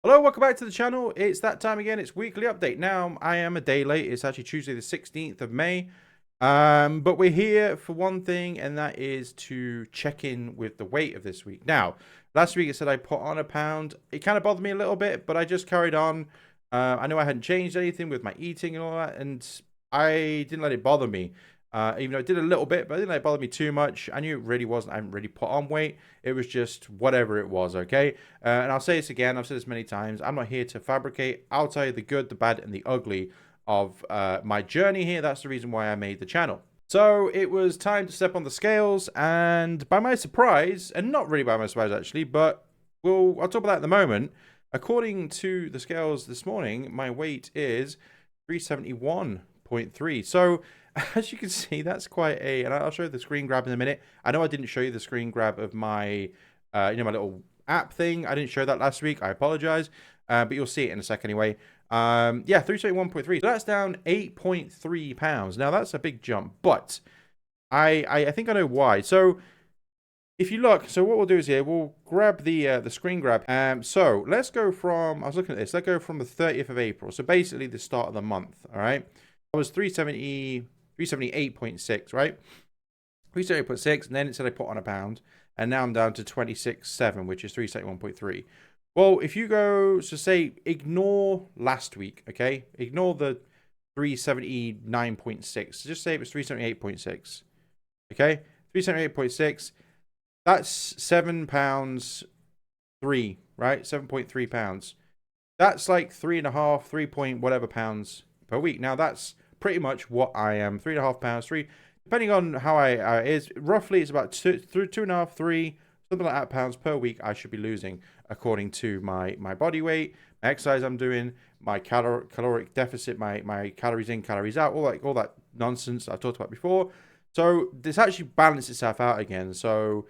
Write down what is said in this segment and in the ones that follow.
Hello, welcome back to the channel. It's that time again. It's weekly update. Now, I am a day late. It's actually Tuesday the 16th of May. But we're here for one thing, and that is to check in with the weight of this week. Now, last week I said I put on a pound. It kind of bothered me a little bit, but I just carried on. I know I hadn't changed anything with my eating and all that, and I didn't let it bother me. Even though it did a little bit, but I didn't let it bother me too much. I knew it really wasn't. I haven't really put on weight. It was just whatever it was, okay? And I'll say this again. I've said this many times. I'm not here to fabricate. I'll tell you the good, the bad, and the ugly of my journey here. That's the reason why I made the channel. So it was time to step on the scales, and by my surprise, and not really by my surprise actually, but I'll talk about that in a moment. According to the scales this morning, my weight is 371.3. So as you can see, that's quite and I'll show you the screen grab in a minute. I know I didn't show you the screen grab of my, my little app thing. I didn't show that last week. I apologize, but you'll see it in a sec anyway. Yeah, 371.3. So that's down 8.3 pounds. Now that's a big jump, but I think I know why. So if you look, so what we'll do is here, we'll grab the screen grab. So let's go from, I was looking at this, let's go from the 30th of April. So basically the start of the month, all right? I was 378.6, right? 378.6, and then it said I put on a pound, and now I'm down to 26.7, which is 371.3. Well, if you go, so say, ignore last week, okay? Ignore the 379.6. Just say it was 378.6, okay? 378.6. That's 7 pounds 3, right? 7.3 pounds. That's like 3.5, 3 point whatever pounds per week. Now that's pretty much what I am. 3.5 pounds, 3, depending on how I is roughly it's about 2.5, 3, something like that pounds per week I should be losing according to my body weight, my exercise I'm doing, my caloric deficit, my calories in, calories out, all that nonsense I've talked about before. So this actually balanced itself out again. So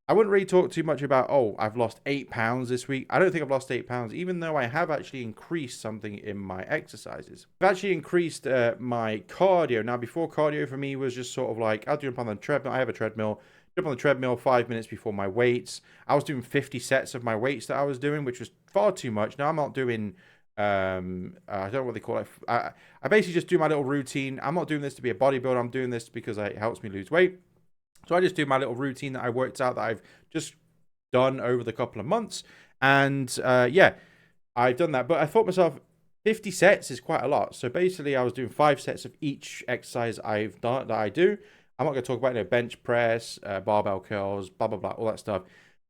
I wouldn't really talk too much about, oh, I've lost 8 pounds this week. I don't think I've lost 8 pounds, even though I have actually increased something in my exercises. I've actually increased my cardio. Now, before, cardio for me was just sort of like, I'll jump on the treadmill. I have a treadmill. Jump on the treadmill 5 minutes before my weights. I was doing 50 sets of my weights that I was doing, which was far too much. Now, I'm not doing, I don't know what they call it. I basically just do my little routine. I'm not doing this to be a bodybuilder. I'm doing this because it helps me lose weight. So I just do my little routine that I worked out that I've just done over the couple of months. And yeah, I've done that. But I thought myself, 50 sets is quite a lot. So basically I was doing 5 sets of each exercise I've done that I do. I'm not going to talk about bench press, barbell curls, blah, blah, blah, all that stuff.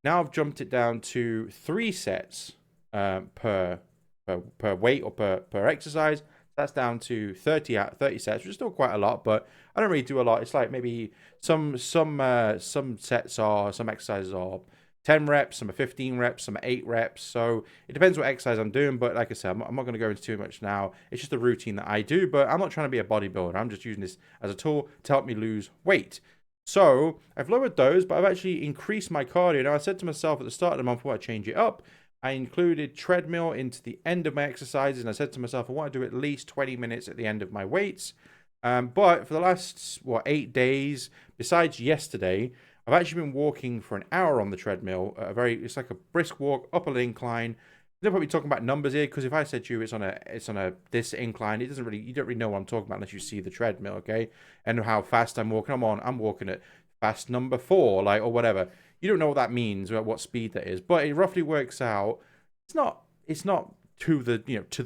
Now I've jumped it down to 3 sets per weight or per exercise. That's down to 30 sets, which is still quite a lot, but I don't really do a lot. It's like maybe some sets are, some exercises are 10 reps, some are 15 reps, some are 8 reps. So it depends what exercise I'm doing. But like I said, I'm not going to go into too much now. It's just a routine that I do, but I'm not trying to be a bodybuilder. I'm just using this as a tool to help me lose weight. So I've lowered those, but I've actually increased my cardio. Now I said to myself at the start of the month, I want to change it up. I included treadmill into the end of my exercises, and I said to myself, I want to do at least 20 minutes at the end of my weights. But for the last, 8 days, besides yesterday, I've actually been walking for an hour on the treadmill. It's like a brisk walk up an incline. They're probably talking about numbers here, because if I said to you it's on a this incline, you don't really know what I'm talking about unless you see the treadmill, okay? And how fast I'm walking. I'm walking at fast number 4, like, or whatever. You don't know what that means, or what speed that is, but it roughly works out. It's not to the to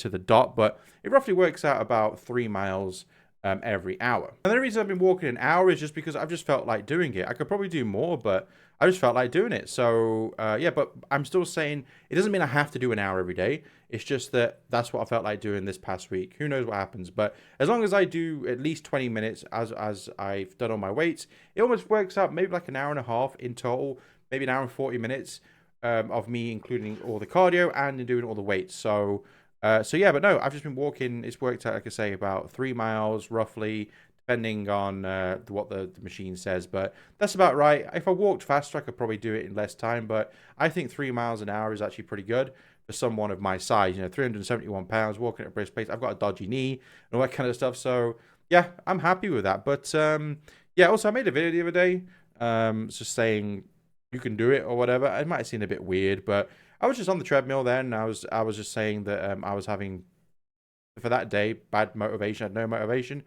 the dot, but it roughly works out about 3 miles every hour. And the reason I've been walking an hour is just because I've just felt like doing it. I could probably do more, but I just felt like doing it. So yeah, but I'm still saying it doesn't mean I have to do an hour every day. It's just that that's what I felt like doing this past week. Who knows what happens? But as long as I do at least 20 minutes as I've done all my weights, it almost works out maybe like an hour and a half in total, maybe an hour and 40 minutes of me including all the cardio and doing all the weights. So yeah, but no, I've just been walking. It's worked out, like I say, about 3 miles roughly, depending on what the machine says. But that's about right. If I walked faster, I could probably do it in less time. But I think 3 miles an hour is actually pretty good for someone of my size. 371 pounds, walking at a brisk pace. I've got a dodgy knee and all that kind of stuff. So yeah, I'm happy with that. But yeah, also I made a video the other day, just saying you can do it or whatever. It might have seemed a bit weird, but I was just on the treadmill then. And I was just saying that I was having for that day bad motivation. I had no motivation.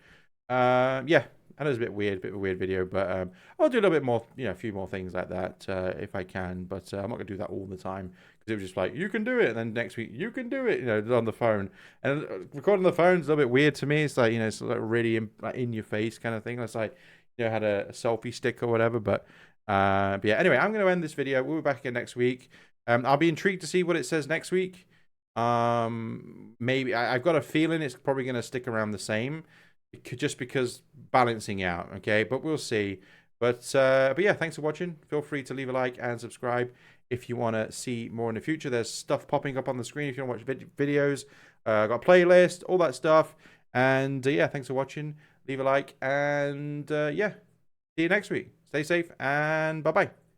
Yeah, I know it's a bit of a weird video, but I'll do a little bit more, a few more things like that if I can. But I'm not gonna do that all the time because it was just like you can do it, and then next week you can do it, on the phone. And recording the phone is a little bit weird to me. It's like it's like really in your face kind of thing. It's like had a selfie stick or whatever. But yeah, anyway, I'm gonna end this video. We'll be back again next week. I'll be intrigued to see what it says next week. Maybe I've got a feeling it's probably gonna stick around the same just because balancing out, okay, but we'll see. But yeah, thanks for watching. Feel free to leave a like and subscribe if you want to see more in the future. There's stuff popping up on the screen if you want to watch videos. Got a playlist, all that stuff. And yeah, thanks for watching. Leave a like, and yeah, see you next week. Stay safe, and bye bye.